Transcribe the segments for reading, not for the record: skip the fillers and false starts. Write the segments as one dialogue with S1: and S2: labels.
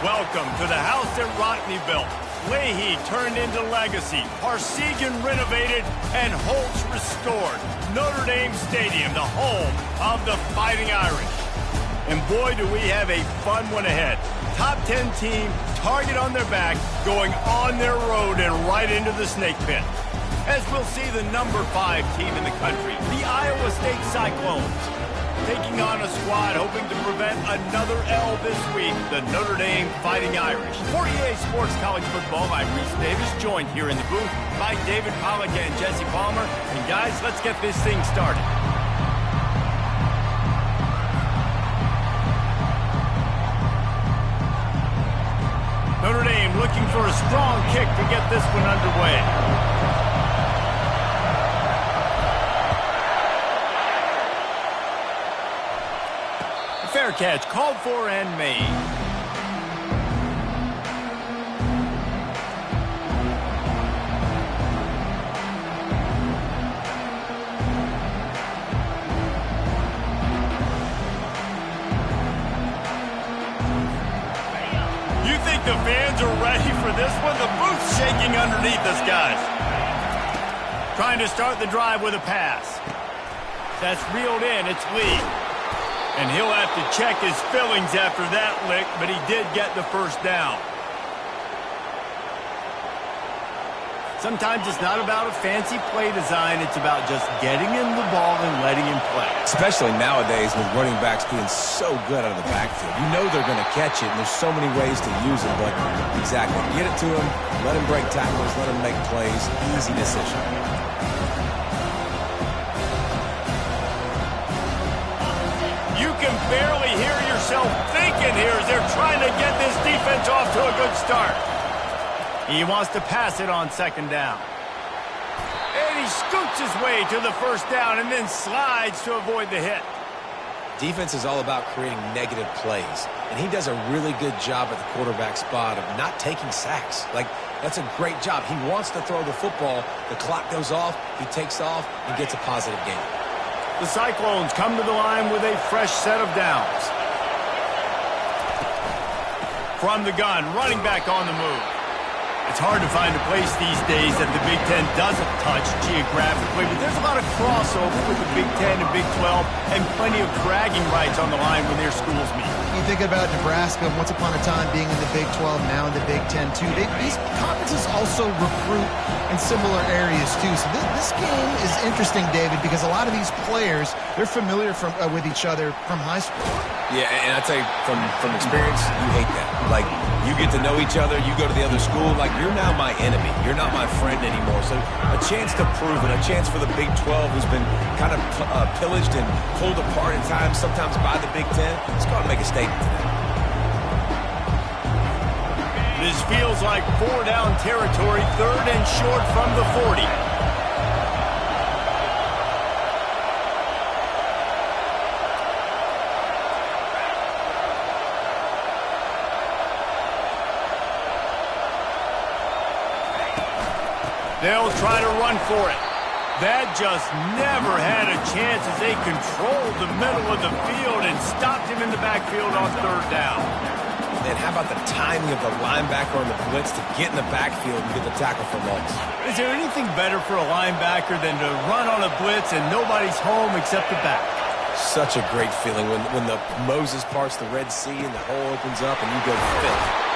S1: Welcome to the house that Rodney built. Leahy turned into legacy, Parsegian renovated, and Holtz restored. Notre Dame Stadium, the home of the Fighting Irish. And boy, do we have a fun one ahead. Top 10 team, target on their back, going on their road and right into the snake pit. As we'll see the number 5 team in the country, the Iowa State Cyclones, taking on a squad hoping to prevent another L this week, the Notre Dame Fighting Irish. For EA Sports College Football, I'm Reese Davis, joined here in the booth by David Pollack and Jesse Palmer. And guys, let's get this thing started. Notre Dame looking for a strong kick to get this one underway. Fair catch, called for and made. You think the fans are ready for this one? The booth's shaking underneath us, guys. Trying to start the drive with a pass. That's reeled in, it's Lee. And he'll have to check his fillings after that lick, but he did get the first down. Sometimes it's not about a fancy play design. It's about just getting him the ball and letting him play.
S2: Especially nowadays with running backs being so good out of the backfield. You know they're going to catch it, and there's so many ways to use it. But exactly, get it to him, let him break tackles, let him make plays. Easy decision.
S1: You can barely hear yourself thinking here as they're trying to get this defense off to a good start. He wants to pass it on second down. And he scoots his way to the first down and then slides to avoid the hit.
S2: Defense is all about creating negative plays, and he does a really good job at the quarterback spot of not taking sacks. Like, that's a great job. He wants to throw the football. The clock goes off, he takes off, and gets a positive gain.
S1: The Cyclones come to the line with a fresh set of downs. From the gun, running back on the move. It's hard to find a place these days that the Big Ten doesn't touch geographically, but there's a lot of crossover with the Big Ten and Big 12 and plenty of bragging rights on the line when their schools meet.
S3: You think about Nebraska, once upon a time being in the Big 12, now in the Big 10 too. These conferences also recruit in similar areas too. So this game is interesting, David, because a lot of these players, they're familiar with each other from high school.
S2: Yeah, and I'd say from experience, you hate that. Like, you get to know each other, you go to the other school, like, you're now my enemy. You're not my friend anymore. So a chance to prove it, a chance for the Big 12, who's been kind of pillaged and pulled apart in times, sometimes by the Big 10. Let's go out and make a statement today.
S1: This feels like 4-down territory, third and short from the 40. They'll try to run for it. That just never had a chance as they controlled the middle of the field and stopped him in the backfield on third down.
S2: And how about the timing of the linebacker on the blitz to get in the backfield and get the tackle for loss?
S1: Is there anything better for a linebacker than to run on a blitz and nobody's home except the back?
S2: Such a great feeling when the Moses parts the Red Sea and the hole opens up and you go fill.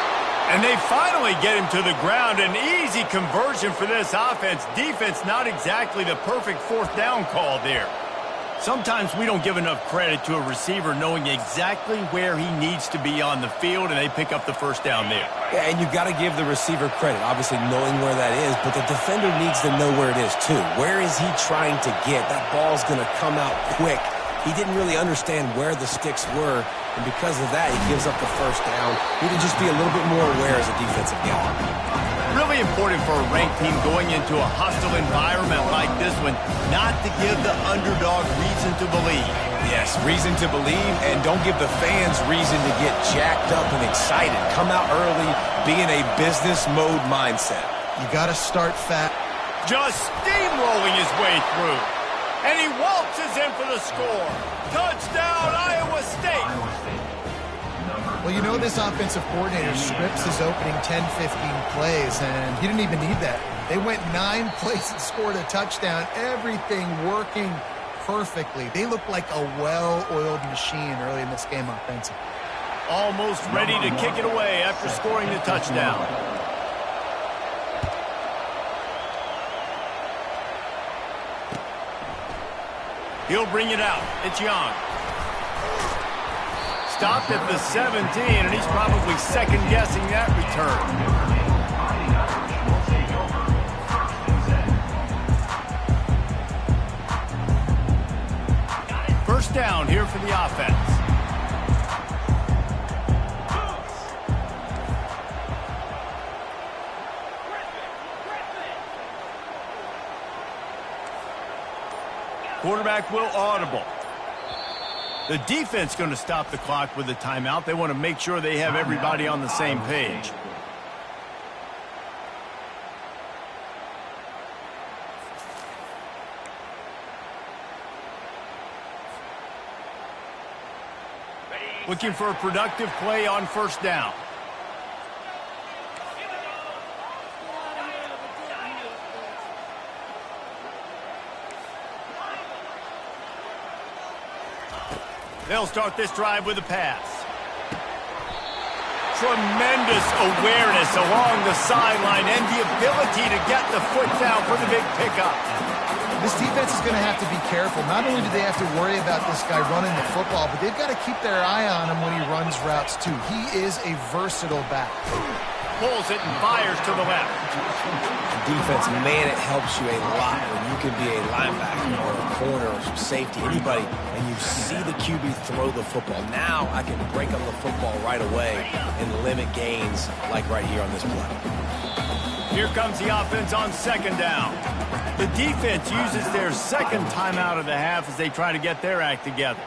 S1: And they finally get him to the ground. An easy conversion for this offense. Defense, not exactly the perfect fourth down call there. Sometimes we don't give enough credit to a receiver knowing exactly where he needs to be on the field, and they pick up the first down there.
S2: Yeah, and you've got to give the receiver credit, obviously knowing where that is, but the defender needs to know where it is too. Where is he trying to get? That ball's going to come out quick. He didn't really understand where the sticks were, and because of that, he gives up the first down. Need to just be a little bit more aware as a defensive guy.
S1: Really important for a ranked team going into a hostile environment like this one, not to give the underdog reason to believe.
S2: Yes, reason to believe, and don't give the fans reason to get jacked up and excited. Come out early, be in a business mode mindset.
S3: You got to start fast.
S1: Just steamrolling his way through. And he waltzes in for the score. Touchdown, Iowa State.
S3: Well, Well, you know this offensive coordinator scripts his opening 10, 15 plays, and he didn't even need that. They went 9 plays and scored a touchdown, everything working perfectly. They look like a well-oiled machine early in this game offensively.
S1: Almost ready to kick it away after scoring the touchdown. He'll bring it out. It's Young. Stopped at the 17, and he's probably second-guessing that return. First down here for the offense. Quarterback will audible. The defense going to stop the clock with a timeout. They want to make sure they have everybody on the same page. Looking for a productive play on first down. They'll start this drive with a pass. Tremendous awareness along the sideline and the ability to get the foot down for the big pickup.
S3: This defense is going to have to be careful. Not only do they have to worry about this guy running the football, but they've got to keep their eye on him when he runs routes too. He is a versatile back.
S1: Pulls it and fires to the left.
S2: Defense, man, it helps you a lot when you can be a linebacker or a corner or some safety, anybody, and you see the QB throw the football. Now I can break up the football right away and limit gains like right here on this play.
S1: Here comes the offense on second down. The defense uses their second timeout of the half as they try to get their act together.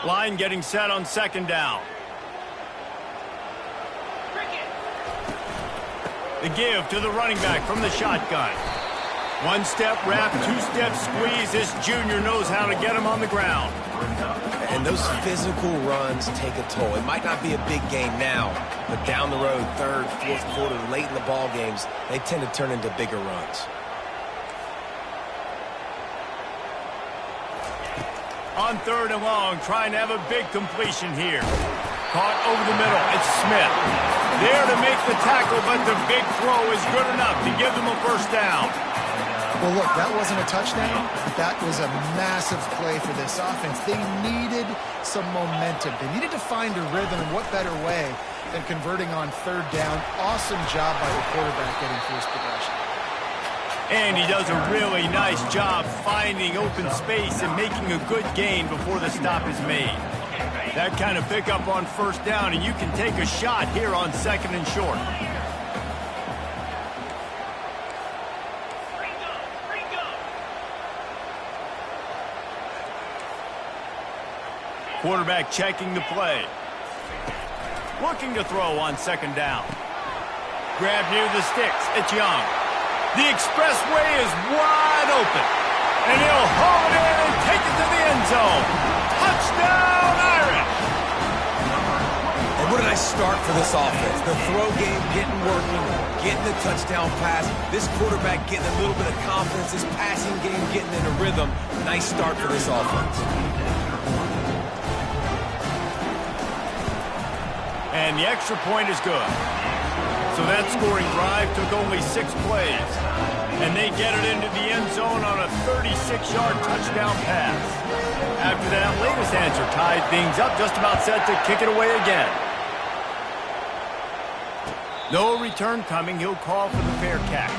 S1: Line getting set on second down. The give to the running back from the shotgun. One-step wrap, two-step squeeze. This junior knows how to get him on the ground.
S2: And those physical runs take a toll. It might not be a big game now, but down the road, third, fourth quarter, late in the ball games, they tend to turn into bigger runs.
S1: On third and long, trying to have a big completion here. Caught over the middle. It's Smith. There to make the tackle, but the big throw is good enough to give them a first down.
S3: Well, look, that wasn't a touchdown, but that was a massive play for this offense. They needed some momentum. They needed to find a rhythm, and what better way than converting on third down. Awesome job by the quarterback getting through his progression.
S1: And he does a really nice job finding open space and making a good gain before the stop is made. That kind of pickup on first down, and you can take a shot here on second and short. Quarterback checking the play. Looking to throw on second down. Grab near the sticks. It's Young. The expressway is wide open. And he'll haul it in and take it to the end zone. Touchdown, Irish!
S2: And what a nice start for this offense. The throw game getting working, getting the touchdown pass. This quarterback getting a little bit of confidence. This passing game getting in a rhythm. Nice start for this offense.
S1: And the extra point is good. So that scoring drive took only 6 plays. And they get it into the end zone on a 36-yard touchdown pass. After that latest answer tied things up, just about set to kick it away again. No return coming. He'll call for the fair catch.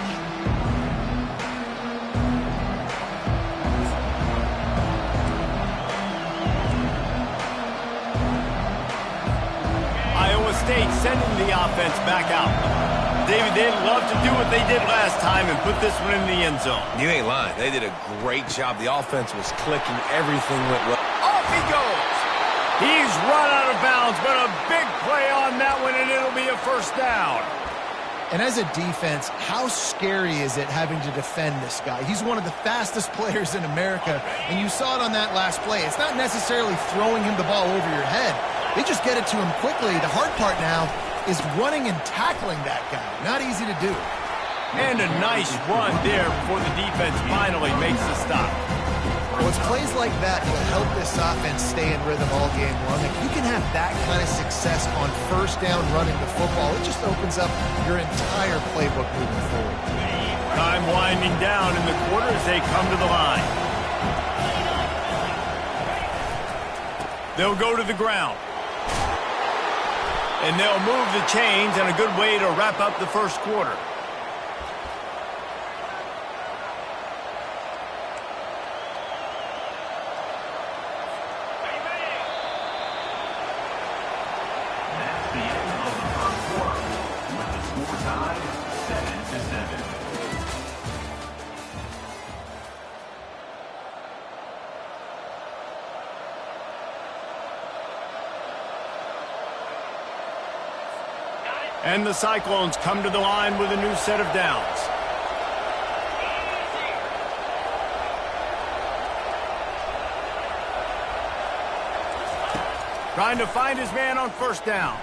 S1: Iowa State sending the offense back out. David, they'd love to do what they did last time and put this one in the end zone.
S2: You ain't lying. They did a great job. The offense was clicking. Everything went well.
S1: Off he goes. He's run out of bounds, but a big play on that one, and it'll be a first down.
S3: And as a defense, how scary is it having to defend this guy? He's one of the fastest players in America, and you saw it on that last play. It's not necessarily throwing him the ball over your head. They just get it to him quickly. The hard part now is running and tackling that guy. Not easy to do.
S1: And a nice run there before the defense finally makes the stop.
S3: Well, it's plays like that that help this offense stay in rhythm all game long. If you can have that kind of success on first down running the football, it just opens up your entire playbook moving forward.
S1: Time winding down in the quarter as they come to the line. They'll go to the ground. And they'll move the chains, and a good way to wrap up the first quarter. And the Cyclones come to the line with a new set of downs. Trying to find his man on first down.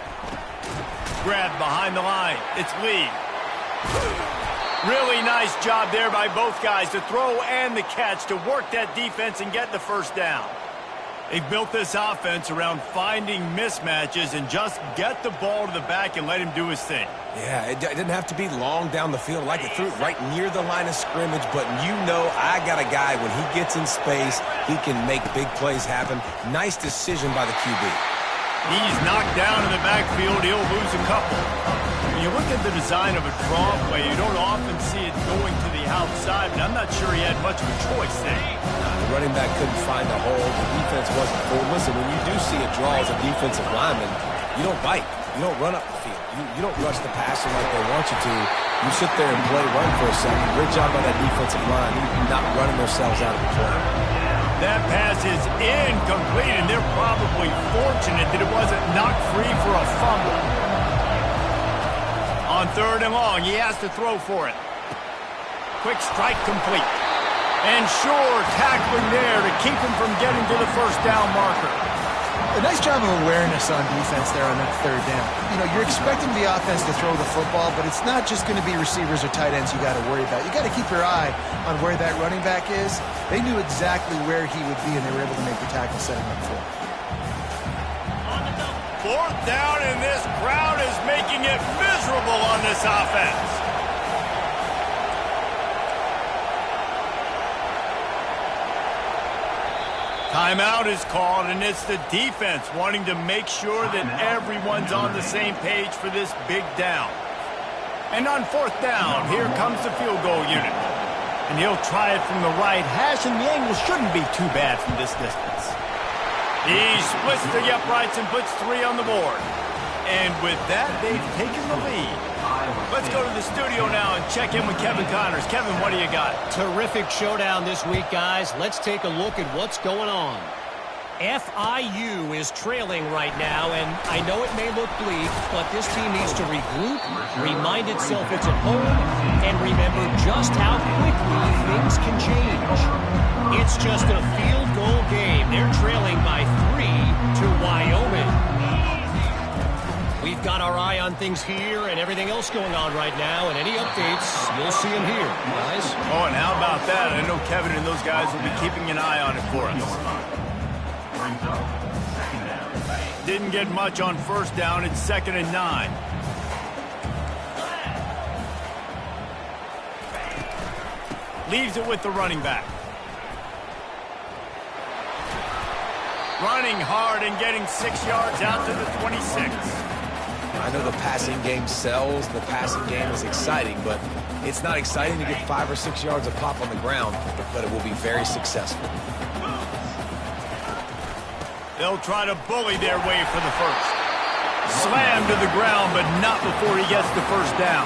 S1: Grabbed behind the line. It's Lee. Really nice job there by both guys to throw and the catch to work that defense and get the first down. They built this offense around finding mismatches and just get the ball to the back and let him do his thing.
S2: Yeah, it didn't have to be long down the field. Like it threw it right near the line of scrimmage, but you know I got a guy, when he gets in space, he can make big plays happen. Nice decision by the QB.
S1: He's knocked down in the backfield. He'll lose a couple. When you look at the design of a draw play, you don't often see it going to the outside, but I'm not sure he had much of a choice there.
S2: The running back couldn't find a hole. The defense wasn't full. Listen, when you do see a draw as a defensive lineman, you don't bite. You don't run up the field. You don't rush the passer like they want you to. You sit there and play run for a second. Great job by that defensive line, not running themselves out of the play.
S1: That pass is incomplete, and they're probably fortunate that it wasn't knocked free for a fumble. On third and long, he has to throw for it. Quick strike complete. And sure, tackling there to keep him from getting to the first down marker.
S3: A nice job of awareness on defense there on that third down. You know, you're expecting the offense to throw the football, but it's not just going to be receivers or tight ends you got to worry about. You got to keep your eye on where that running back is. They knew exactly where he would be, and they were able to make the tackle setting up for him.
S1: Fourth down, and this crowd is making it miserable on this offense. Timeout is called, and it's the defense wanting to make sure that everyone's on the same page for this big down. And on fourth down, here comes the field goal unit. And he'll try it from the right hash, and the angle shouldn't be too bad from this distance. He splits the uprights and puts 3 on the board. And with that, they've taken the lead. Let's go to the studio now and check in with Kevin Connors. Kevin, what do you got?
S4: Terrific showdown this week, guys. Let's take a look at what's going on. FIU is trailing right now, and I know it may look bleak, but this team needs to regroup, remind itself it's at home, and remember just how quickly things can change. It's just a field goal game. They're trailing by 3 to Wyoming. We've got our eye on things here and everything else going on right now, and any updates, you'll see them here, guys.
S1: Oh, and how about that? I know Kevin and those guys will be keeping an eye on it for us. Didn't get much on first down. It's 2nd and 9. Leaves it with the running back. Running hard and getting 6 yards out to the 26.
S2: I know the passing game sells, the passing game is exciting, but it's not exciting to get 5 or 6 yards of pop on the ground, but it will be very successful.
S1: They'll try to bully their way for the first. Slammed to the ground, but not before he gets the first down.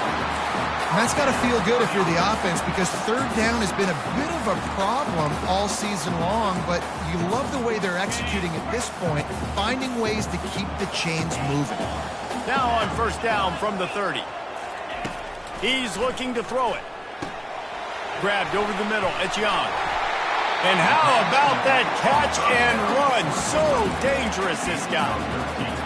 S3: And that's got to feel good if you're the offense, because third down has been a bit of a problem all season long, but you love the way they're executing at this point, finding ways to keep the chains moving.
S1: Now on first down from the 30. He's looking to throw it. Grabbed over the middle, Etienne. And how about that catch and run? So dangerous, this guy.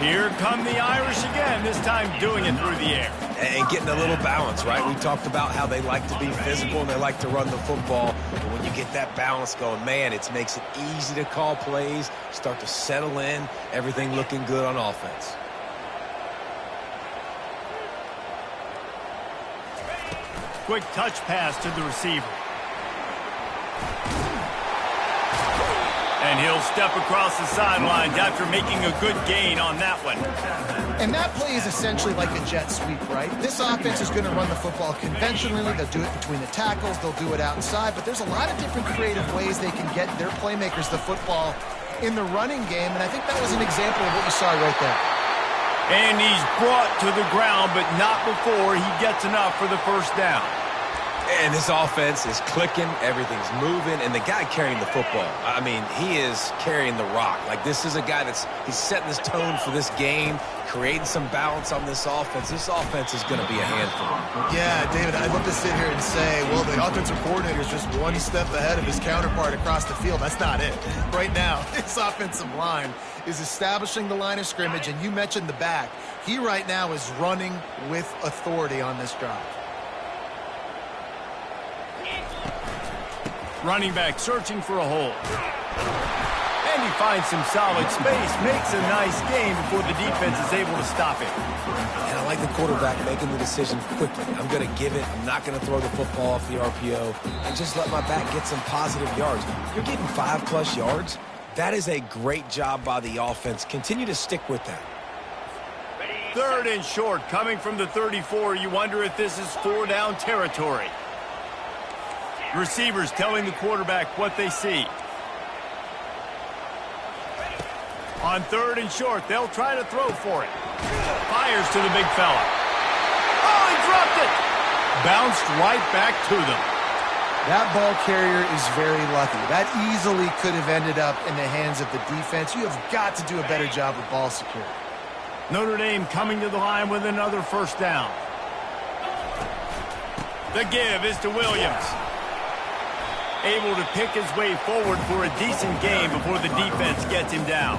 S1: Here come the Irish again, this time doing it through the air.
S2: And getting a little balance, right? We talked about how they like to be physical and they like to run the football. But when you get that balance going, man, it makes it easy to call plays, start to settle in, everything looking good on offense.
S1: Quick touch pass to the receiver. And he'll step across the sidelines after making a good gain on that one.
S3: And that play is essentially like a jet sweep, right? This offense is going to run the football conventionally. They'll do it between the tackles. They'll do it outside. But there's a lot of different creative ways they can get their playmakers the football in the running game. And I think that was an example of what you saw right there.
S1: And he's brought to the ground, but not before he gets enough for the first down.
S2: And this offense is clicking, everything's moving, and the guy carrying the football, I mean, he is carrying the rock. Like, this is a guy he's setting this tone for this game, creating some balance on this offense. This offense is going to be a handful.
S3: Yeah, David, I'd love to sit here and say, well, the offensive coordinator is just one step ahead of his counterpart across the field. That's not it. Right now, this offensive line is establishing the line of scrimmage, and you mentioned the back. He right now is running with authority on this drive.
S1: Running back searching for a hole. And he finds some solid space, makes a nice gain before the defense is able to stop him.
S2: And I like the quarterback making the decision quickly. I'm going to give it. I'm not going to throw the football off the RPO and just let my back get some positive yards. You're getting 5+ yards. That is a great job by the offense. Continue to stick with that.
S1: Third and short coming from the 34. You wonder if this is 4-down territory. Receivers telling the quarterback what they see. On third and short, they'll try to throw for it. Fires to the big fella. Oh, he dropped it! Bounced right back to them.
S3: That ball carrier is very lucky. That easily could have ended up in the hands of the defense. You have got to do a better job with ball security.
S1: Notre Dame coming to the line with another first down. The give is to Williams. Able to pick his way forward for a decent game before the defense gets him down.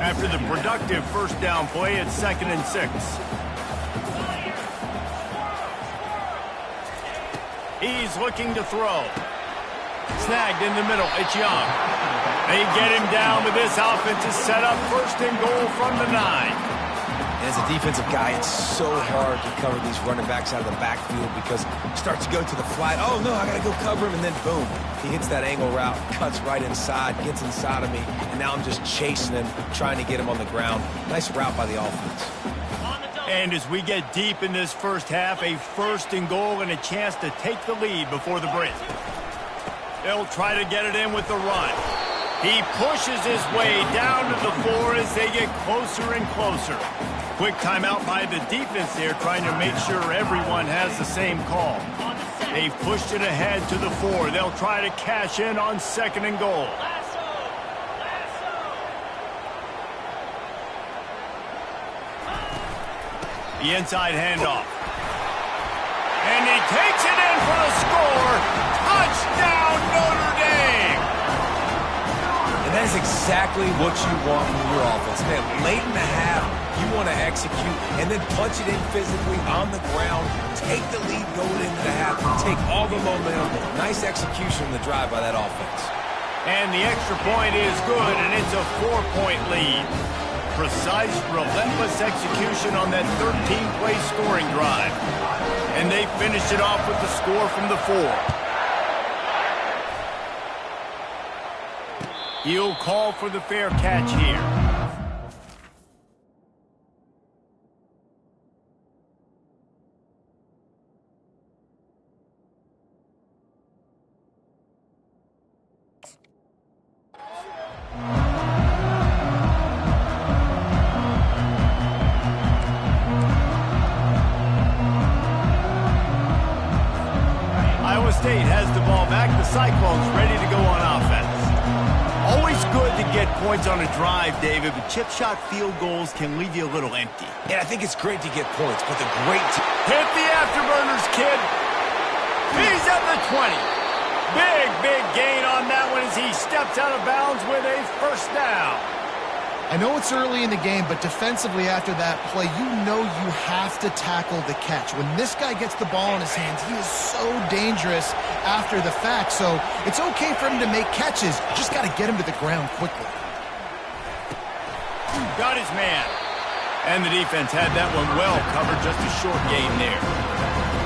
S1: After the productive first down play, it's 2nd and 6. He's looking to throw. Snagged in the middle, it's Young. They get him down with this offense is set up 1st and goal from the 9.
S2: As a defensive guy, it's so hard to cover these running backs out of the backfield because he starts to go to the flat. Oh, no, I got to go cover him. And then, boom, he hits that angle route, cuts right inside, gets inside of me, and now I'm just chasing him, trying to get him on the ground. Nice route by the offense.
S1: And as we get deep in this first half, a 1st and goal and a chance to take the lead before the break. They'll try to get it in with the run. He pushes his way down to the 4 as they get closer and closer. Quick timeout by the defense there, trying to make sure everyone has the same call. They've pushed it ahead to the 4. They'll try to cash in on 2nd and goal. The inside handoff. And he takes it in for the score. Touchdown, Notre Dame!
S2: And that is exactly what you want from your offense. Man, late in the half, you want to execute and then punch it in physically on the ground, take the lead going into the half, take all the momentum. Nice execution on the drive by that offense.
S1: And the extra point is good, and it's a 4-point lead. Precise, relentless execution on that 13-play scoring drive. And they finished it off with the score from the 4. He'll call for the fair catch here. State has the ball back. The Cyclones ready to go on offense. Always good to get points on a drive, David, but chip shot field goals can leave you a little empty.
S2: And I think it's great to get points, but the great...
S1: Hit the afterburners, kid. He's at the 20. Big gain on that one as he steps out of bounds with a first down.
S3: I know it's early in the game, but defensively after that play, you know you have to tackle the catch. When this guy gets the ball in his hands, he is so dangerous after the fact. So it's okay for him to make catches. You just got to get him to the ground quickly.
S1: Got his man. And the defense had that one well covered. Just a short gain there.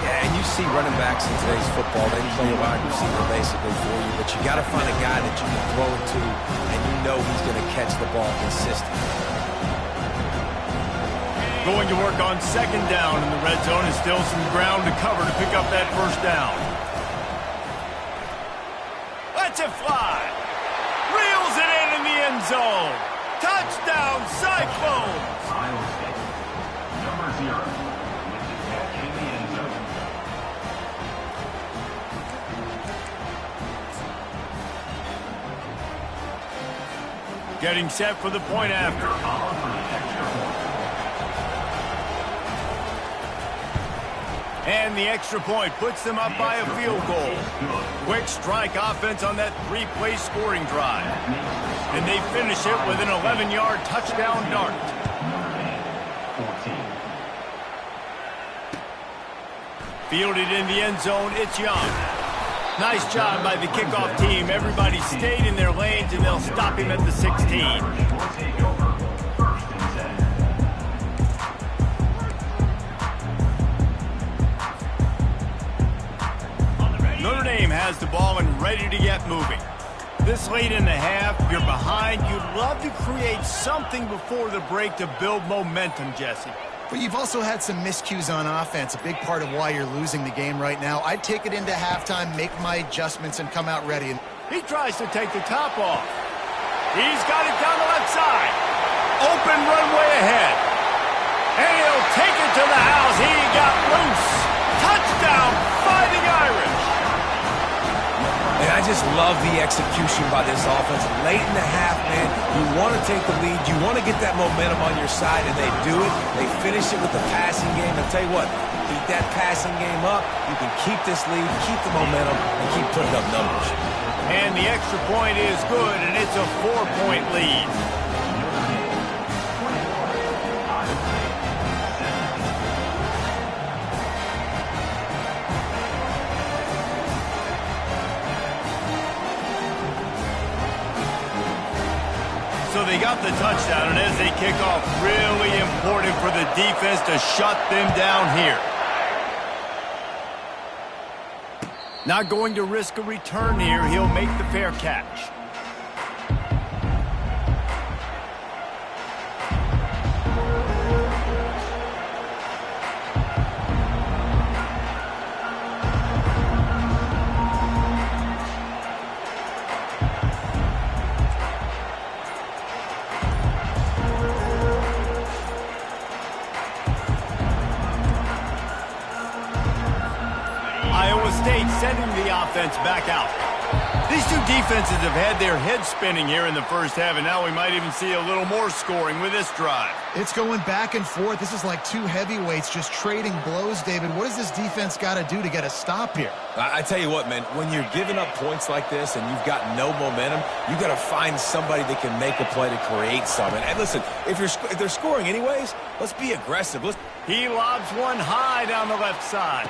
S2: Yeah, and you see running backs in today's football, they play a wide receiver basically for you, but you got to find a guy that you can throw it to, and you know he's going to catch the ball consistently.
S1: Going to work on second down in the red zone, and still some ground to cover to pick up that first down. Lets it fly. Reels it in the end zone. Touchdown, Cyclones!
S5: Iowa State, number 0, with the catch in the end zone.
S1: Getting set for the point after. And the extra point puts them up by a field goal. Quick strike offense on that 3-play scoring drive. And they finish it with an 11-yard touchdown dart. Fielded in the end zone, it's Young. Nice job by the kickoff team. Everybody stayed in their lanes, and they'll stop him at the 16. Notre Dame has the ball and ready to get moving. This late in the half, you're behind. You'd love to create something before the break to build momentum, Jesse.
S3: But you've also had some miscues on offense, a big part of why you're losing the game right now. I'd take it into halftime, make my adjustments, and come out ready.
S1: He tries to take the top off. He's got it down the left side. Open runway ahead. And he'll take it to the house. He got loose. Touchdown, Fighting Irish.
S2: And I just love the execution by this offense. Late in the half, man, you want to take the lead. You want to get that momentum on your side, and they do it. They finish it with the passing game. I'll tell you what, keep that passing game up. You can keep this lead, keep the momentum, and keep putting up numbers.
S1: And the extra point is good, and it's a 4-point lead. So they got the touchdown, and as they kick off, really important for the defense to shut them down here. Not going to risk a return here. He'll make the fair catch. Iowa State sending the offense back out. These two defenses have had their heads spinning here in the first half, and now we might even see a little more scoring with this drive.
S3: It's going back and forth. This is like two heavyweights just trading blows, David. What does this defense got to do to get a stop here?
S2: I tell you what, man, when you're giving up points like this and you've got no momentum, you got to find somebody that can make a play to create something. And listen, if they're scoring anyways, let's be aggressive.
S1: He lobs one high down the left side.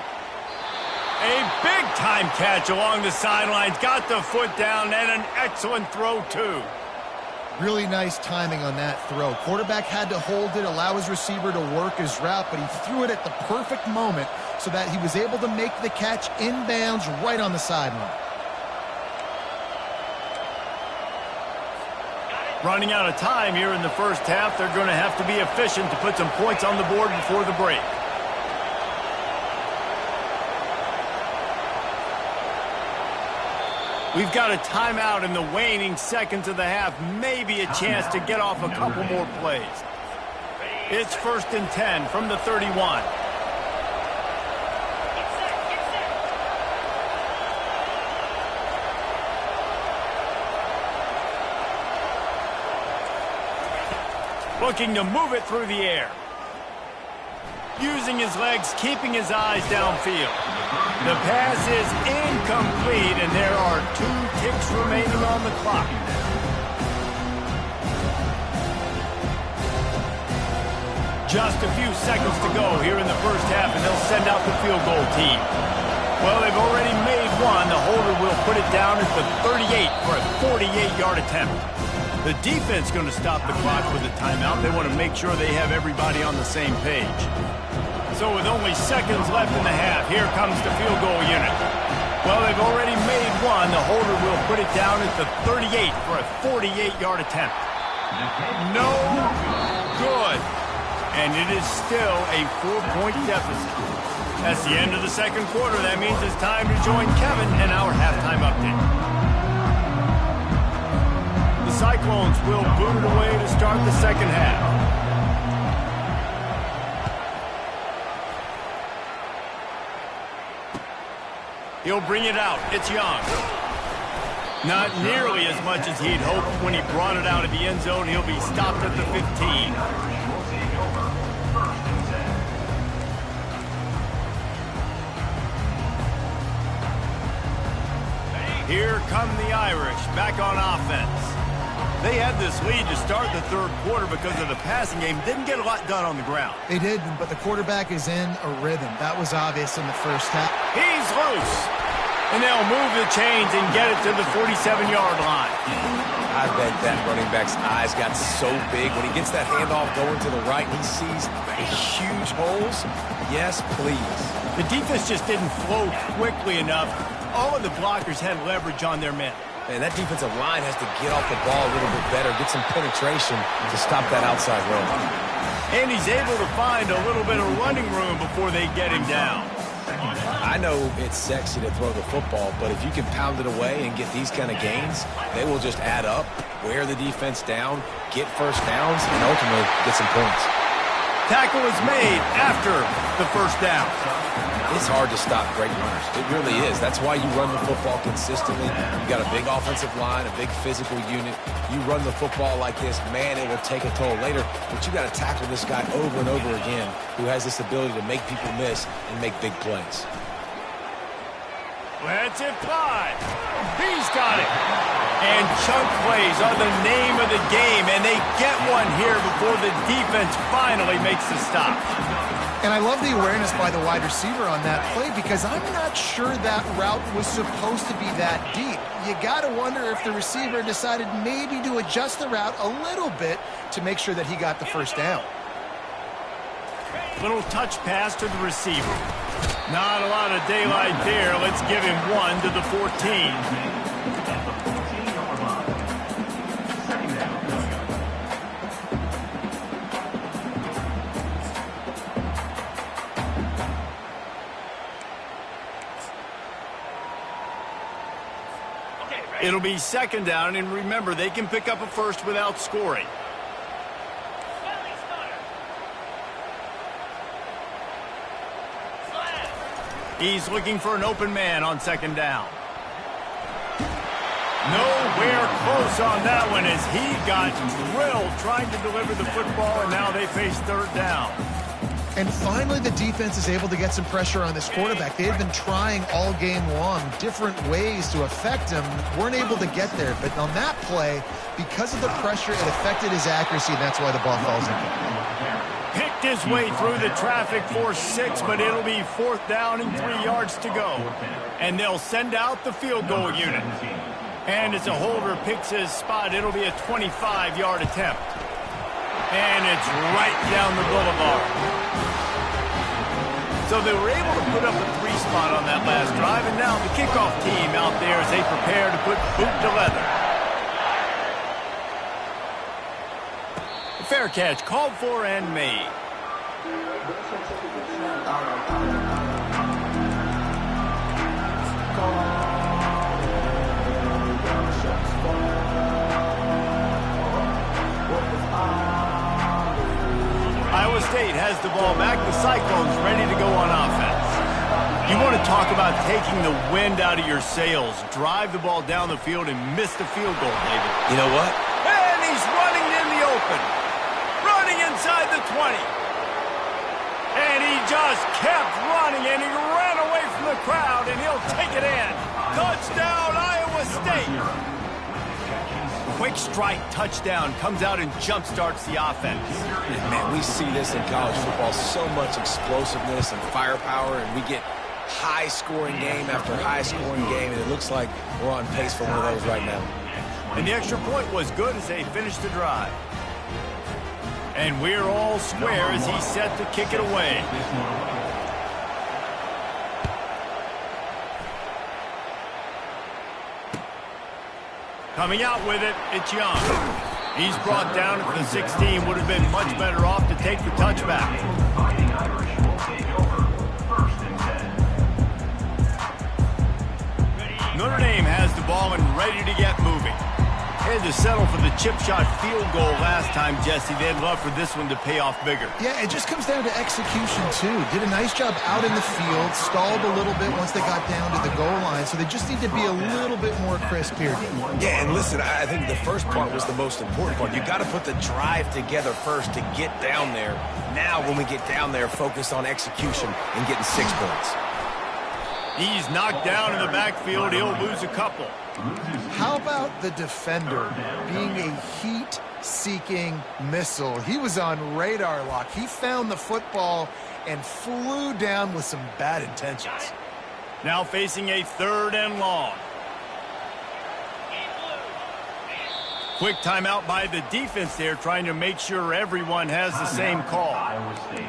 S1: A big-time catch along the sidelines. Got the foot down, and an excellent throw, too.
S3: Really nice timing on that throw. Quarterback had to hold it, allow his receiver to work his route, but he threw it at the perfect moment so that he was able to make the catch inbounds right on the sideline.
S1: Running out of time here in the first half. They're going to have to be efficient to put some points on the board before the break. We've got a timeout in the waning seconds of the half. Maybe a chance to get off a couple more plays. It's 1st and 10 from the 31. looking to move it through the air. Using his legs, keeping his eyes downfield. The pass is incomplete, and there are 2 ticks remaining on the clock. Just a few seconds to go here in the first half, and they'll send out the field goal team. Well, they've already made one. The holder will put it down at the 38 for a 48-yard attempt. The defense going to stop the clock with a timeout. They want to make sure they have everybody on the same page. So with only seconds left in the half, here comes the field goal unit. Well, they've already made one. The holder will put it down at the 38 for a 48-yard attempt. No good. And it is still a 4-point deficit. That's the end of the second quarter. That means it's time to join Kevin in our halftime update. The Cyclones will boot it away to start the second half. He'll bring it out. It's Young. Not nearly as much as he'd hoped when he brought it out of the end zone. He'll be stopped at the 15. Here come the Irish back on offense. They had this lead to start the third quarter because of the passing game. Didn't get a lot done on the ground.
S3: They did, but the quarterback is in a rhythm. That was obvious in the first half.
S1: He's loose. And they'll move the chains and get it to the 47-yard line.
S2: I bet that running back's eyes got so big. When he gets that handoff going to the right, he sees the huge holes. Yes, please.
S1: The defense just didn't flow quickly enough. All of the blockers had leverage on their men.
S2: And that defensive line has to get off the ball a little bit better, get some penetration to stop that outside run.
S1: And he's able to find a little bit of running room before they get him down.
S2: I know it's sexy to throw the football, but if you can pound it away and get these kind of gains, they will just add up, wear the defense down, get first downs, and ultimately get some points.
S1: Tackle is made after the first down.
S2: It's hard to stop great runners. It really is. That's why you run the football consistently. You got a big offensive line, a big physical unit. You run the football like this, man, it will take a toll later. But you got to tackle this guy over and over again who has this ability to make people miss and make big plays.
S1: Let's it fly. He's got it. And chunk plays are the name of the game, and they get one here before the defense finally makes the stop.
S3: And I love the awareness by the wide receiver on that play because I'm not sure that route was supposed to be that deep. You got to wonder if the receiver decided maybe to adjust the route a little bit to make sure that he got the first down.
S1: Little touch pass to the receiver. Not a lot of daylight there. Let's give him one to the 14. It'll be second down, and remember, they can pick up a first without scoring. He's looking for an open man on second down. Nowhere close on that one as he got drilled trying to deliver the football, and now they face third down.
S3: And finally, the defense is able to get some pressure on this quarterback. They had been trying all game long different ways to affect him, weren't able to get there. But on that play, because of the pressure, it affected his accuracy, and that's why the ball falls in.
S1: Picked his way through the traffic for 6, but it'll be fourth down and 3 yards to go. And they'll send out the field goal unit. And as a holder picks his spot, it'll be a 25-yard attempt. And it's right down the boulevard. So they were able to put up a 3 spot on that last drive, and now the kickoff team out there as they prepare to put boot to leather. The fair catch called for and made. Iowa State has the ball back. The Cyclones ready to go on offense. You want to talk about taking the wind out of your sails. Drive the ball down the field and miss the field goal, David.
S2: You know what?
S1: And he's running in the open. Running 20. And he just kept running, and he ran away from the crowd, and he'll take it in. Touchdown, Iowa State. Quick strike touchdown comes out and jump-starts the offense.
S2: Man, we see this in college football, so much explosiveness and firepower, and we get high-scoring game after high-scoring game, and it looks like we're on pace for one of those right now.
S1: And the extra point was good as they finished the drive. And we're all square as he's set to kick it away. Coming out with it, it's Young. He's brought down at the 16. Would have been much better off to take the touchback.
S5: Fighting Irish will take over. 1st and 10.
S1: Notre Dame has the ball and ready to get moving. Had to settle for the chip shot field goal last time, Jesse. They'd love for this one to pay off bigger.
S3: Yeah, it just comes down to execution, too. Did a nice job out in the field, stalled a little bit once they got down to the goal line, so they just need to be a little bit more crisp here.
S2: Yeah, and listen, I think the first part was the most important part. You got to put the drive together first to get down there. Now, when we get down there, focus on execution and getting 6 points.
S1: He's knocked down in the backfield. He'll lose a couple.
S3: How about the defender being a heat-seeking missile? He was on radar lock. He found the football and flew down with some bad intentions.
S1: Now facing a 3rd and long. Quick timeout by the defense there, trying to make sure everyone has the same call.
S5: Iowa State.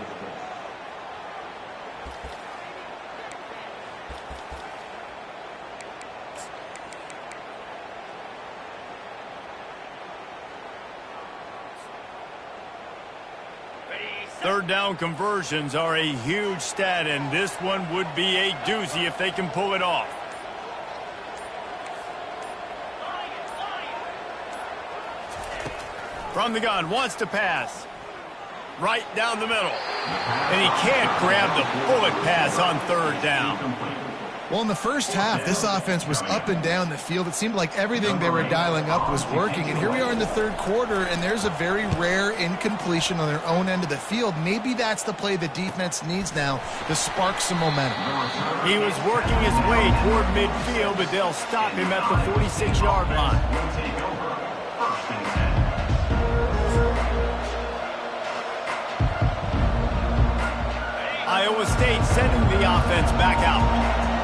S1: 3rd down conversions are a huge stat, and this one would be a doozy if they can pull it off. From the gun, wants to pass. Right down the middle. And he can't grab the bullet pass on 3rd down.
S3: Well, in the first half, this offense was up and down the field. It seemed like everything they were dialing up was working. And here we are in the 3rd quarter, and there's a very rare incompletion on their own end of the field. Maybe that's the play the defense needs now to spark some momentum.
S1: He was working his way toward midfield, but they'll stop him at the 46-yard line.
S5: Will take over. 1st and 10.
S1: Iowa State sending the offense back out.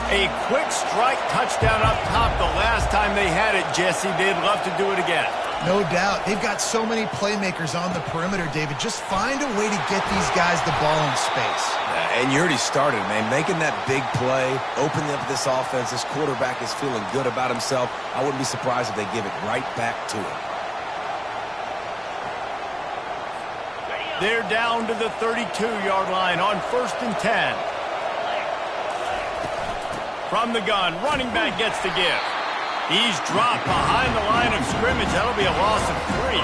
S1: A quick strike touchdown up top the last time they had it, Jesse. They'd love to do it again.
S3: No doubt. They've got so many playmakers on the perimeter, David. Just find a way to get these guys the ball in space.
S2: And you already started, man. Making that big play, opening up this offense. This quarterback is feeling good about himself. I wouldn't be surprised if they give it right back to him.
S1: They're down to the 32-yard line on 1st and 10. From the gun, running back gets the give. He's dropped behind the line of scrimmage. That'll be a loss of 3.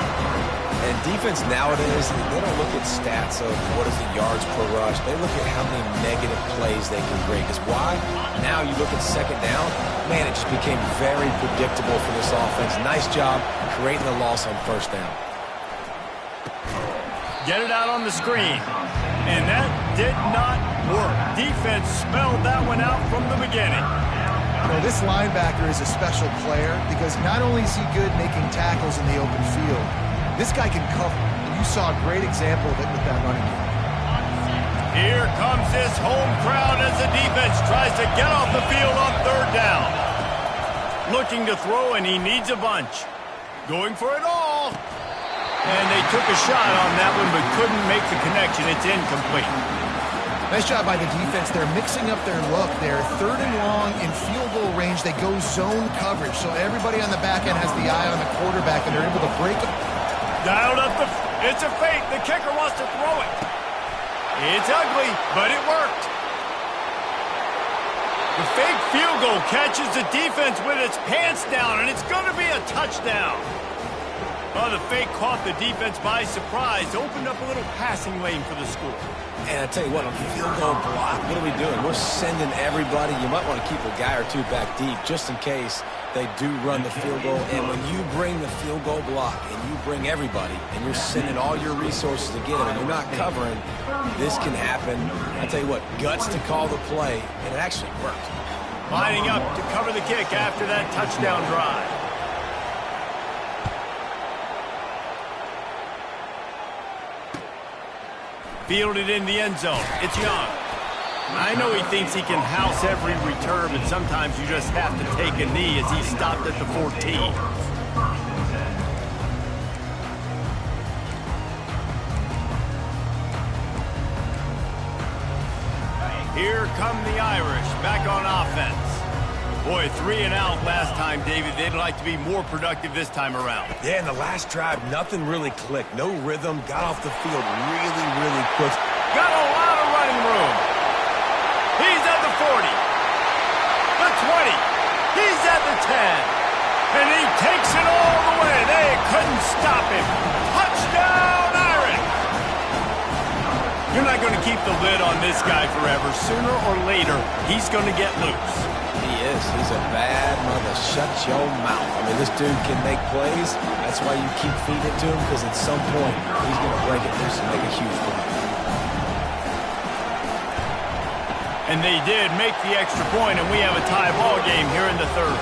S2: And defense nowadays, they don't look at stats of what is the yards per rush. They look at how many negative plays they can create. Because why? Now you look at 2nd down, man, it just became very predictable for this offense. Nice job creating the loss on 1st down.
S1: Get it out on the screen. And that did not work. Defense smelled that one out from the beginning.
S3: Well, this linebacker is a special player because not only is he good making tackles in the open field, this guy can cover. And you saw a great example of it with that running game.
S1: Here comes this home crowd as the defense tries to get off the field on 3rd down. Looking to throw, and he needs a bunch. Going for it all. And they took a shot on that one, but couldn't make the connection. It's incomplete.
S3: Nice job by the defense. They're mixing up their look. They're 3rd and long in field goal range. They go zone coverage, so everybody on the back end has the eye on the quarterback, and they're able to break it.
S1: Dialed up it's a fake. The kicker wants to throw it. It's ugly, but it worked. The fake field goal catches the defense with its pants down, and it's going to be a touchdown. Oh, the fake caught the defense by surprise. Opened up a little passing lane for the score.
S2: And I tell you what, on the field goal block, what are we doing? We're sending everybody. You might want to keep a guy or two back deep just in case they do run the field goal. And when you bring the field goal block and you bring everybody and you're sending all your resources to get them and you're not covering, this can happen. I tell you what, guts to call the play, and it actually worked.
S1: Lining up to cover the kick after that touchdown drive. Fielded in the end zone. It's Young. I know he thinks he can house every return, but sometimes you just have to take a knee as he stopped at the 14. Here come the Irish back on offense. Boy, 3 and out last time, David. They'd like to be more productive this time around.
S2: Yeah, in the last drive, nothing really clicked. No rhythm. Got off the field really, really quick.
S1: Got a lot of running room. He's at the 40. The 20. He's at the 10. And he takes it all the way. They couldn't stop him. Touchdown, Irish! You're not going to keep the lid on this guy forever. Sooner or later, he's going to get loose.
S2: He is. He's a bad mother. Shut your mouth. I mean, this dude can make plays. That's why you keep feeding it to him, because at some point, he's going to break it loose and make a huge play.
S1: And they did make the extra point, and we have a tie ball game here in the third.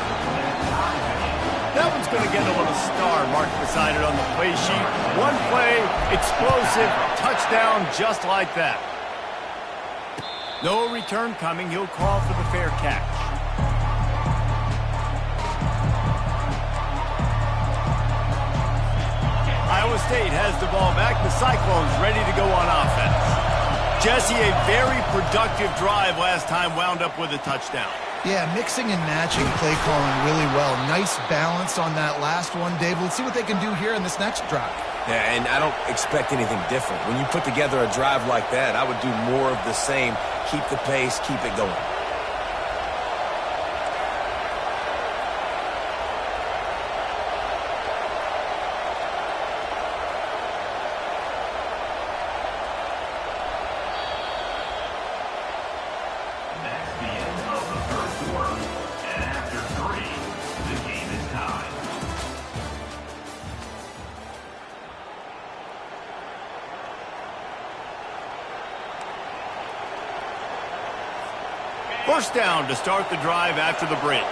S1: That one's going to get a little star marked beside it on the play sheet. One play, explosive, touchdown just like that. No return coming. He'll call for the fair catch. Iowa State has the ball back. The Cyclones ready to go on offense. Jesse, a very productive drive last time, wound up with a touchdown.
S3: Yeah, mixing and matching play calling really well. Nice balance on that last one, Dave. Let's see what they can do here in this next drive.
S2: Yeah, and I don't expect anything different. When you put together a drive like that, I would do more of the same. Keep the pace, keep it going.
S5: That's the end of the first quarter. And after 3, the game is tied.
S1: First down to start the drive after the break.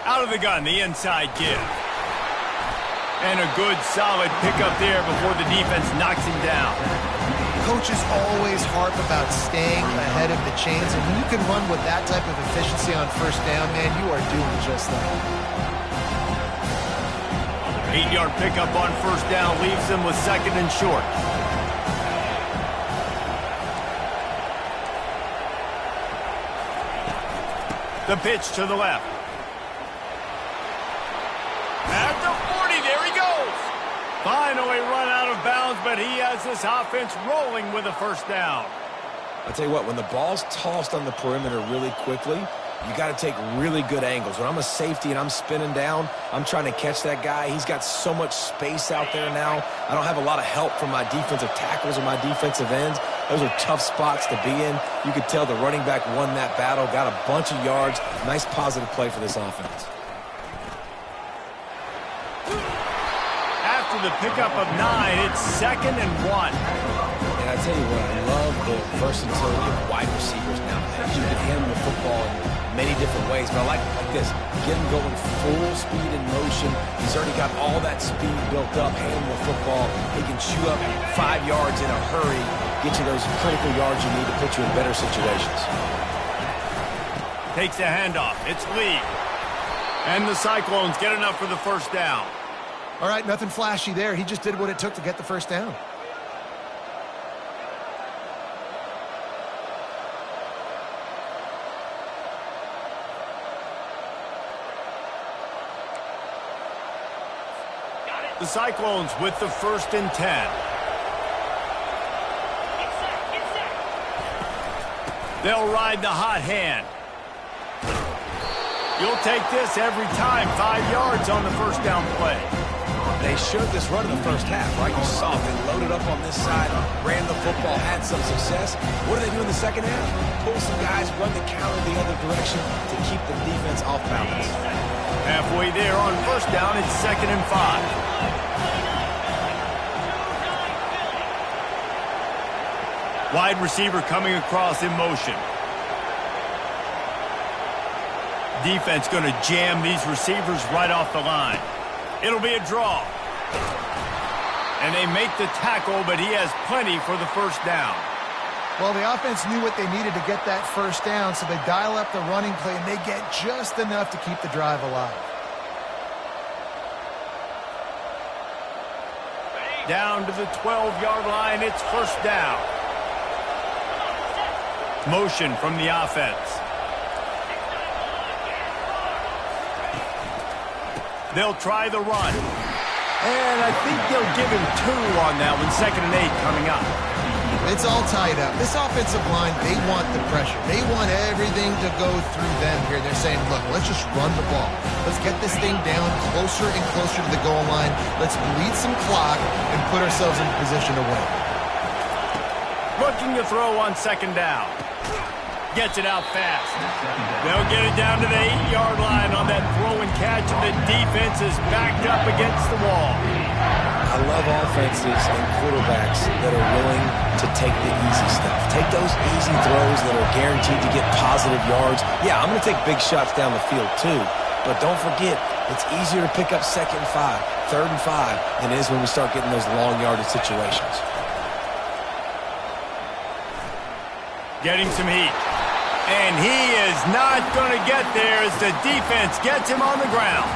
S1: Out of the gun, the inside give. And a good, solid pickup there before the defense knocks him down.
S3: Coaches always harp about staying ahead of the chains, and when you can run with that type of efficiency on first down, man, you are doing just that.
S1: 8-yard pickup on first down leaves them with second and short. The pitch to the left. At the 40, there he goes. Finally run out of bounds, but he has this offense rolling with a first down.
S2: I'll tell you what, when the ball's tossed on the perimeter really quickly, you got to take really good angles. When I'm a safety and I'm spinning down, I'm trying to catch that guy. He's got so much space out there now. I don't have a lot of help from my defensive tackles or my defensive ends. Those are tough spots to be in. You could tell the running back won that battle, got a bunch of yards. Nice positive play for this offense.
S1: After the pickup of 9, it's 2nd and 1.
S2: And I tell you what, I love the versatility of wide receivers nowadays. You can handle the football in many different ways, but I like this. Get him going full speed in motion. He's already got all that speed built up, handle the football. He can chew up 5 yards in a hurry, get you those critical yards you need to put you in better situations.
S1: Takes a handoff. It's Lee. And the Cyclones get enough for the first down.
S3: All right, nothing flashy there. He just did what it took to get the first down.
S1: The Cyclones with the 1st and 10. They'll ride the hot hand. You'll take this every time. 5 yards on the first down play.
S2: They showed this run in the first half, right? You saw it. They loaded up on this side, ran the football, had some success. What do they do in the second half? Pull some guys, run the counter the other direction to keep the defense off balance.
S1: Halfway there on first down, it's 2nd and 5. Wide receiver coming across in motion. Defense going to jam these receivers right off the line. It'll be a draw. And they make the tackle, but he has plenty for the first down.
S3: Well, the offense knew what they needed to get that first down, so they dial up the running play, and they get just enough to keep the drive alive.
S1: Down to the 12-yard line, it's first down. Motion from the offense. They'll try the run. And I think they'll give him 2 on that one. 2nd and 8 coming up.
S3: It's all tied up. This offensive line, they want the pressure. They want everything to go through them here. They're saying, look, let's just run the ball. Let's get this thing down closer and closer to the goal line. Let's bleed some clock and put ourselves in position to win.
S1: Looking to throw on 2nd down. Gets it out fast. They'll get it down to the 8-yard line on that throw and catch, and the defense is backed up against the wall.
S2: I love offenses and quarterbacks that are willing to take the easy stuff. Take those easy throws that are guaranteed to get positive yards. Yeah, I'm going to take big shots down the field too, but don't forget, it's easier to pick up 2nd and 5, 3rd and 5 than it is when we start getting those long yardage situations.
S1: Getting some heat. And he is not going to get there as the defense gets him on the ground.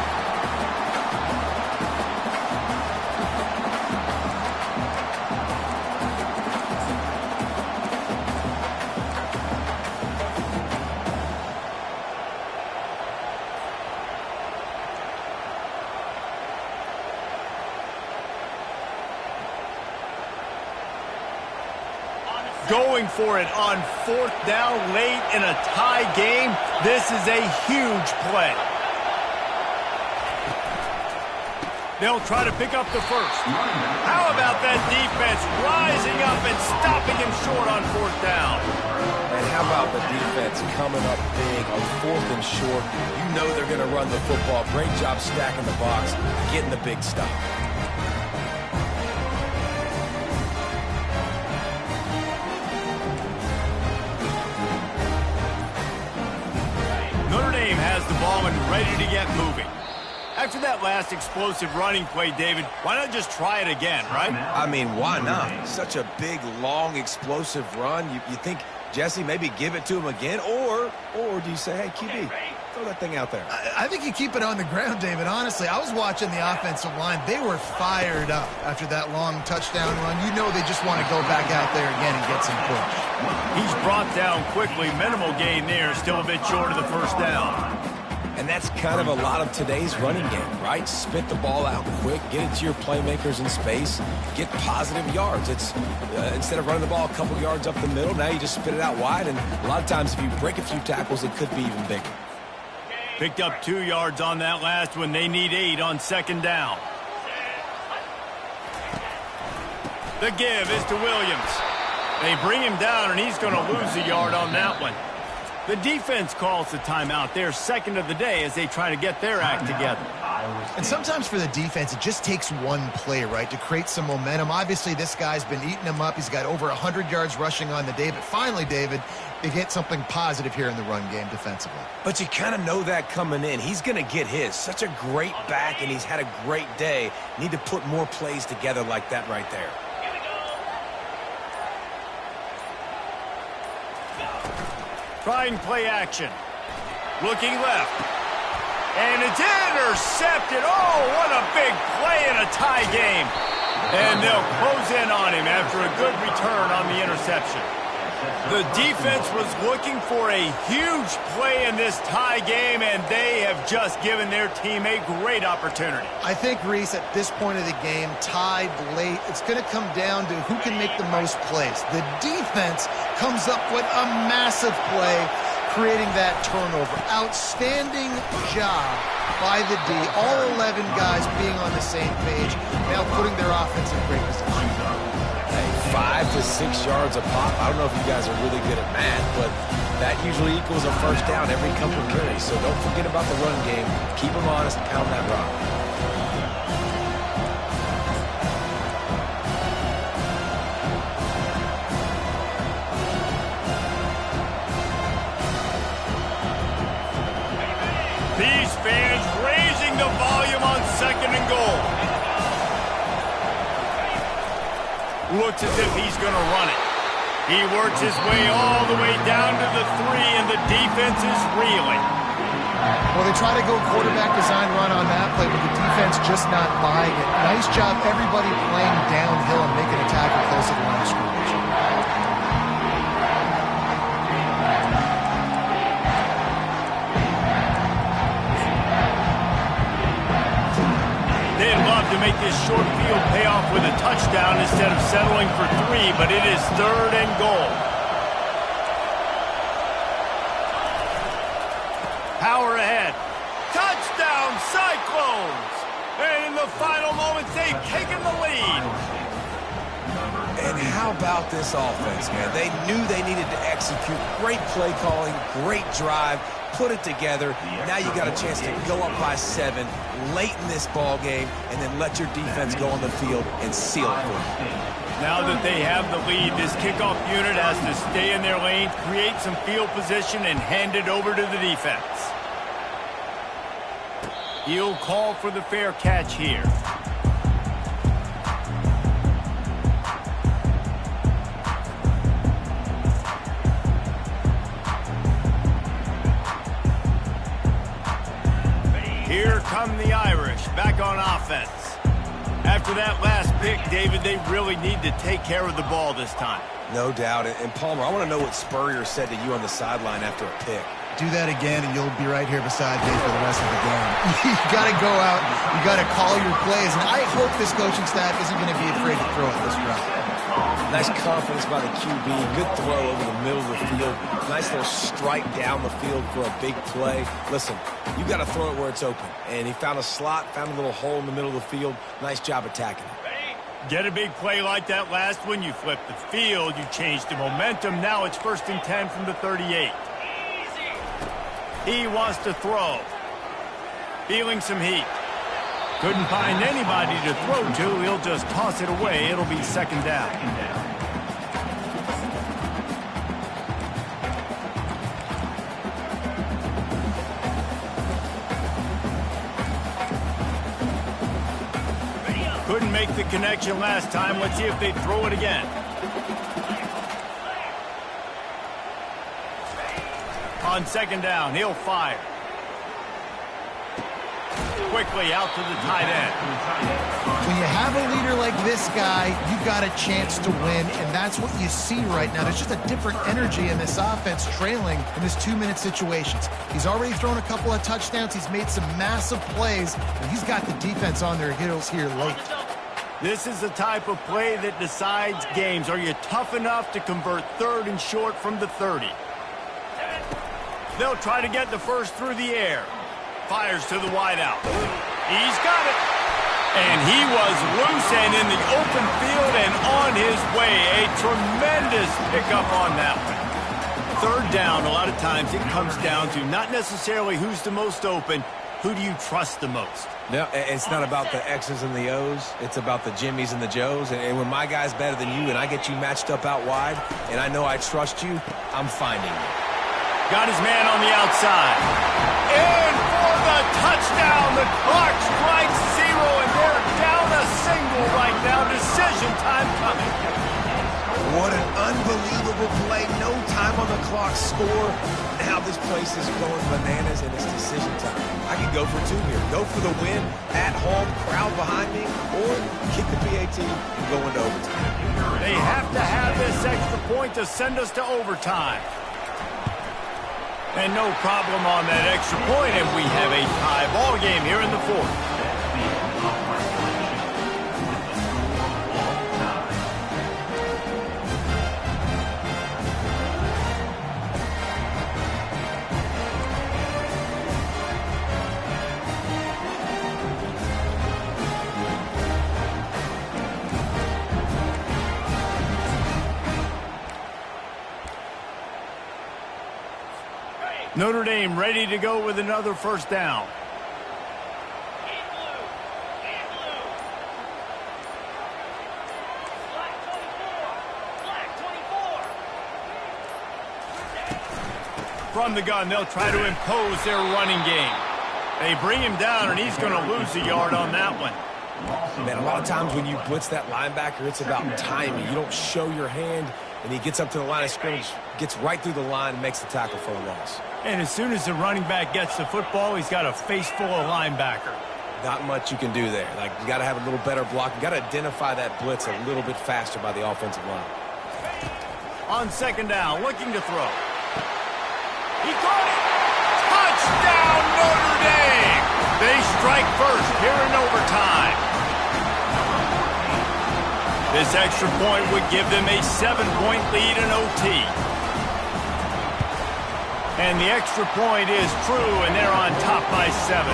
S1: Going for it on 4th down late in a tie game. This is a huge play. They'll try to pick up the first. How about that defense rising up and stopping him short on 4th down?
S2: And how about the defense coming up big on 4th and short? You know they're going to run the football. Great job stacking the box, getting the big stop.
S1: Has the ball and ready to get moving. After that last explosive running play, David, why not just try it again, right?
S2: I mean, why not? Such a big, long, explosive run. You think, Jesse, maybe give it to him again? Or do you say, hey, QB, throw that thing out there?
S3: I think you keep it on the ground, David. Honestly, I was watching the offensive line. They were fired up after that long touchdown run. You know they just want to go back out there again and get some push.
S1: He's brought down quickly. Minimal gain there. Still a bit short of the first down.
S2: And that's kind of a lot of today's running game, right? Spit the ball out quick, get it to your playmakers in space, get positive yards. It's instead of running the ball a couple yards up the middle, now you just spit it out wide, and a lot of times if you break a few tackles, it could be even bigger.
S1: Picked up 2 yards on that last one. They need 8 on 2nd down. The give is to Williams. They bring him down, and he's going to lose a yard on that one. The defense calls the timeout. They're 2nd of the day as they try to get their act together.
S3: And sometimes for the defense, it just takes one play, right, to create some momentum. Obviously, this guy's been eating them up. He's got over 100 yards rushing on the day. But finally, David, they get something positive here in the run game defensively.
S2: But you kind of know that coming in. He's going to get his. Such a great back, and he's had a great day. Need to put more plays together like that right there.
S1: Trying play action. Looking left. And it's intercepted. Oh, what a big play in a tie game. And they'll close in on him after a good return on the interception. The defense was looking for a huge play in this tie game, and they have just given their team a great opportunity.
S3: I think, Reese, at this point of the game, tied late, it's going to come down to who can make the most plays. The defense comes up with a massive play, creating that turnover. Outstanding job by the D. All 11 guys being on the same page, now putting their offense in great position.
S2: 5 to 6 yards a pop. I don't know if you guys are really good at math, but that usually equals a first down every couple of carries. So don't forget about the run game. Keep them honest, pound that rock.
S1: These fans raising the volume on 2nd and goal. Looks as if he's going to run it. He works his way all the way down to the 3, and the defense is reeling.
S3: Well, they try to go quarterback design run on that play, but the defense just not buying it. Nice job, everybody playing downhill and making a tackle close to the line of scrimmage.
S1: They'd love to make this short field pay off with a touchdown instead of settling for 3, but it is 3rd and goal. Power ahead. Touchdown, Cyclones! And in the final moments, they've taken the lead.
S2: And how about this offense, man? They knew they needed to execute. Great play calling, great drive, put it together. Now you got a chance to go up by 7 late in this ball game and then let your defense go on the field and seal it for you.
S1: Now that they have the lead, this kickoff unit has to stay in their lane, create some field position, and hand it over to the defense. He'll call for the fair catch here. Here come the Irish, back on offense. After that last pick, David, they really need to take care of the ball this time.
S2: No doubt. And Palmer, I want to know what Spurrier said to you on the sideline after a pick.
S3: Do that again, and you'll be right here beside me for the rest of the game. You got to go out. You got to call your plays, and I hope this coaching staff isn't going to be afraid to throw it this route.
S2: Nice confidence by the QB. Good throw over the middle of the field. Nice little strike down the field for a big play. Listen, you got to throw it where it's open. And he found a slot, found a little hole in the middle of the field. Nice job attacking it.
S1: Get a big play like that last one. You flip the field. You change the momentum. Now it's 1st and 10 from the 38. He wants to throw. Feeling some heat. Couldn't find anybody to throw to. He'll just toss it away. It'll be 2nd down. Couldn't make the connection last time. Let's see if they throw it again. On 2nd down, he'll fire. Quickly out to the tight end.
S3: When you have a leader like this guy, you got a chance to win, and that's what you see right now. There's just a different energy in this offense trailing in this 2-minute situations. He's already thrown a couple of touchdowns. He's made some massive plays, and he's got the defense on their heels here late.
S1: This is the type of play that decides games. Are you tough enough to convert 3rd and short from the 30? They'll try to get the first through the air. Fires to the wideout. He's got it. And he was loose and in the open field and on his way. A tremendous pickup on that one. 3rd down, a lot of times it comes down to not necessarily who's the most open, who do you trust the most?
S2: No, it's not about the X's and the O's. It's about the Jimmys and the Joes. And when my guy's better than you and I get you matched up out wide and I know I trust you, I'm finding you.
S1: Got his man on the outside. And for the touchdown, the clock strikes 0, and they're down a single right now. Decision time coming.
S2: What an unbelievable play. No time on the clock. Score. Now this place is going bananas and it's decision time. I could go for two here. Go for the win at home, crowd behind me, or kick the PAT and go into overtime.
S1: They have to have this extra point to send us to overtime. And no problem on that extra point, and we have a tie ball game here in the fourth. Notre Dame ready to go with another first down. From the gun, they'll try to impose their running game. They bring him down, and he's going to lose a yard on that one.
S2: Man, a lot of times when you blitz that linebacker, it's about timing. You don't show your hand, and he gets up to the line of scrimmage, gets right through the line, and makes the tackle for a loss.
S1: And as soon as the running back gets the football, he's got a face full of linebacker.
S2: Not much you can do there. Like, you got to have a little better block. You got to identify that blitz a little bit faster by the offensive line.
S1: On second down, looking to throw. He caught it! Touchdown, Notre Dame! They strike first here in overtime. This extra point would give them a 7-point lead in OT. And the extra point is true, and they're on top by 7.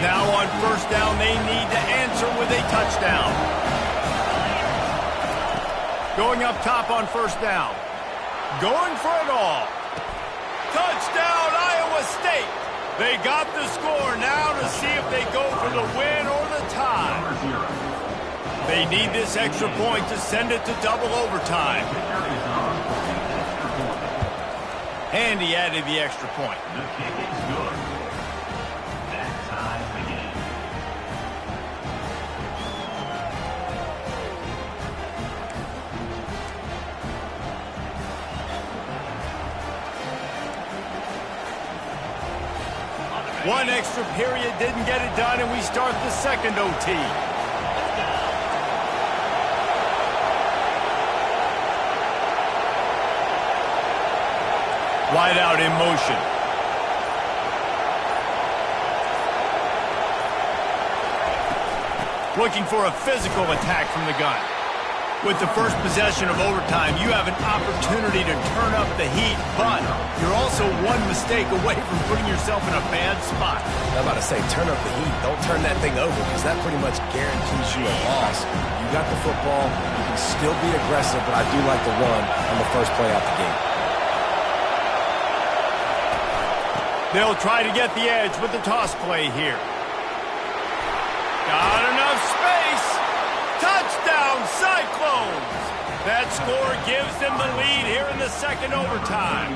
S1: Now on first down, they need to answer with a touchdown. Going up top on first down. Going for it all. Touchdown, Iowa State. They got the score now to see if they go for the win or the tie. They need this extra point to send it to double overtime. And he added the extra point.
S5: The kick is good. That ties the game.
S1: One extra period didn't get it done, and we start the second OT. Wide out in motion. Looking for a physical attack from the gun. With the first possession of overtime, you have an opportunity to turn up the heat, but you're also one mistake away from putting yourself in a bad spot.
S2: I'm about to say, turn up the heat. Don't turn that thing over, because that pretty much guarantees you a loss. You got the football. You can still be aggressive, but I do like the run on the first play out the game.
S1: They'll try to get the edge with the toss play here. Got enough space. Touchdown, Cyclones! That score gives them the lead here in the second overtime.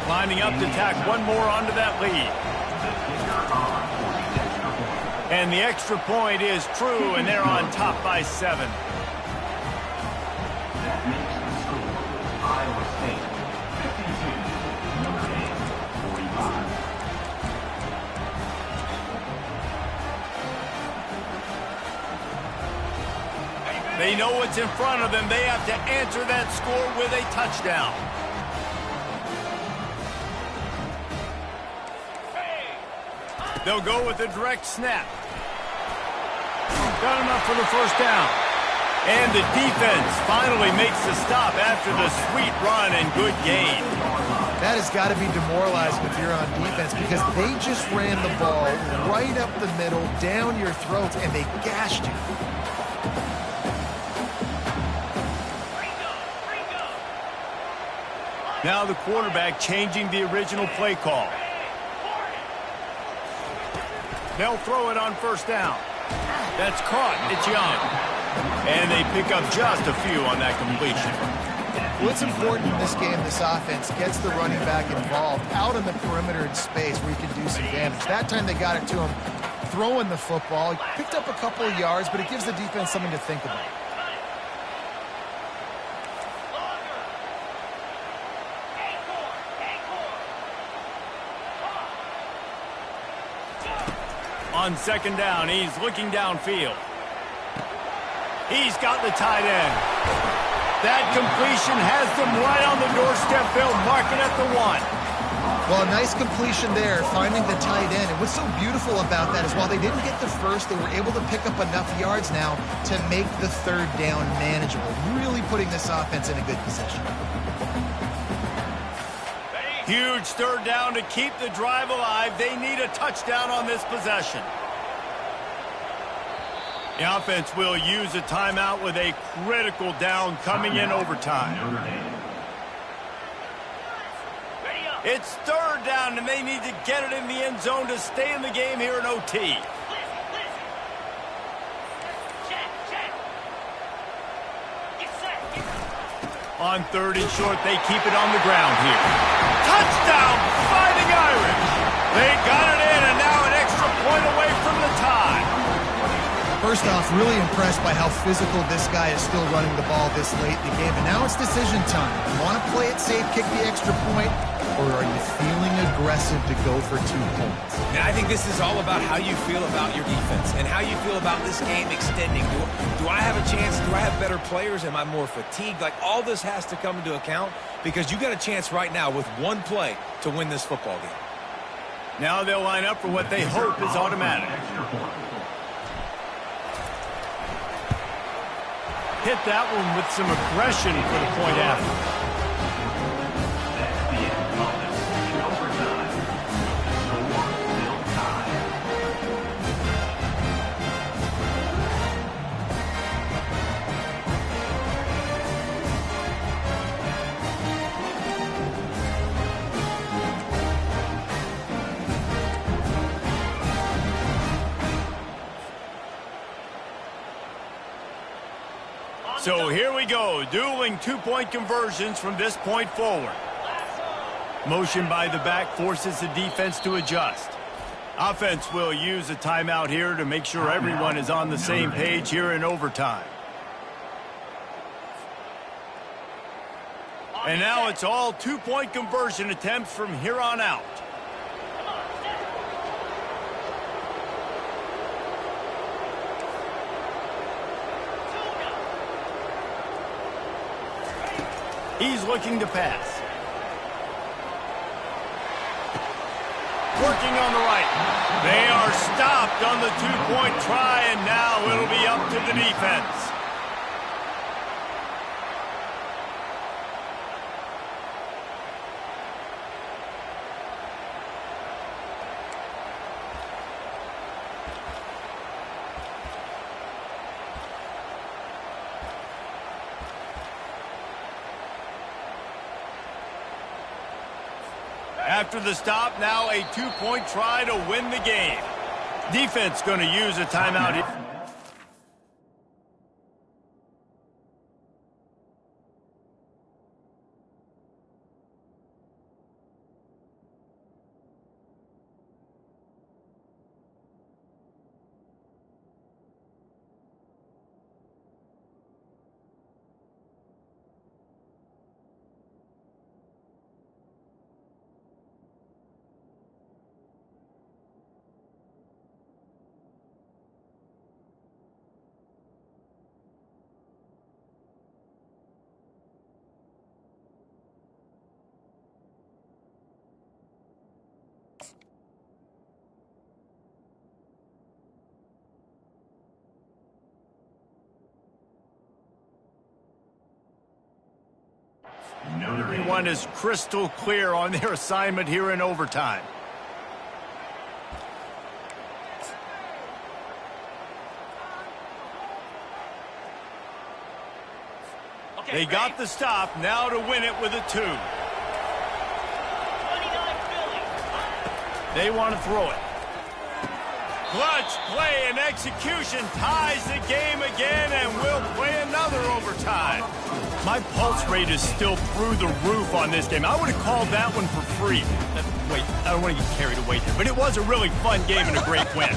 S1: Lining up to tack one more onto that lead. And the extra point is true, and they're on top by 7.
S5: That makes the score Iowa State 52, Notre Dame 45.
S1: They know what's in front of them. They have to answer that score with a touchdown. They'll go with a direct snap. Got enough for the first down. And the defense finally makes the stop after the sweet run and good gain.
S3: That has got to be demoralizing if you're on defense, because they just ran the ball right up the middle, down your throats, and they gashed you.
S1: Now the quarterback changing the original play call. They'll throw it on first down. That's caught. It's Young. And they pick up just a few on that completion.
S3: What's important in this game, this offense gets the running back involved out on the perimeter in space where he can do some damage. That time they got it to him throwing the football. He picked up a couple of yards, but it gives the defense something to think about.
S1: On second down, he's looking downfield. He's got the tight end. That completion has them right on the doorstep. They'll mark it at the 1.
S3: Well, a nice completion there, finding the tight end. And what's so beautiful about that is while they didn't get the first, they were able to pick up enough yards now to make the third down manageable, really putting this offense in a good position.
S1: Huge third down to keep the drive alive. They need a touchdown on this possession. The offense will use a timeout with a critical down coming in overtime. It's third down, and they need to get it in the end zone to stay in the game here in OT. On third and short, they keep it on the ground here. Touchdown, Fighting Irish! They got it in, and now an extra point away from the tie.
S3: First off, really impressed by how physical this guy is still running the ball this late in the game. And now it's decision time. You want to play it safe, kick the extra point, or are you feeling aggressive to go for 2 points?
S2: And I think this is all about how you feel about your defense and how you feel about this game extending. Do I have a chance? Do I have better players? Am I more fatigued? Like, all this has to come into account because you got a chance right now with 1 play to win this football game.
S1: Now they'll line up for what they hope is automatic. Hit that one with some aggression for the point after. So here we go, dueling 2-point conversions from this point forward. Motion by the back forces the defense to adjust. Offense will use a timeout here to make sure everyone is on the same page here in overtime. And now it's all 2-point conversion attempts from here on out. He's looking to pass. Working on the right. They are stopped on the 2-point try, and now it'll be up to the defense. After the stop, now a 2-point try to win the game. Defense going to use a timeout here. Everyone is crystal clear on their assignment here in overtime. They got the stop, now to win it with a 2. They want to throw it. Clutch play and execution ties the game again and will time. My pulse rate is still through the roof on this game. I would have called that one for free. Wait, I don't want to get carried away here, but it was a really fun game and a great win.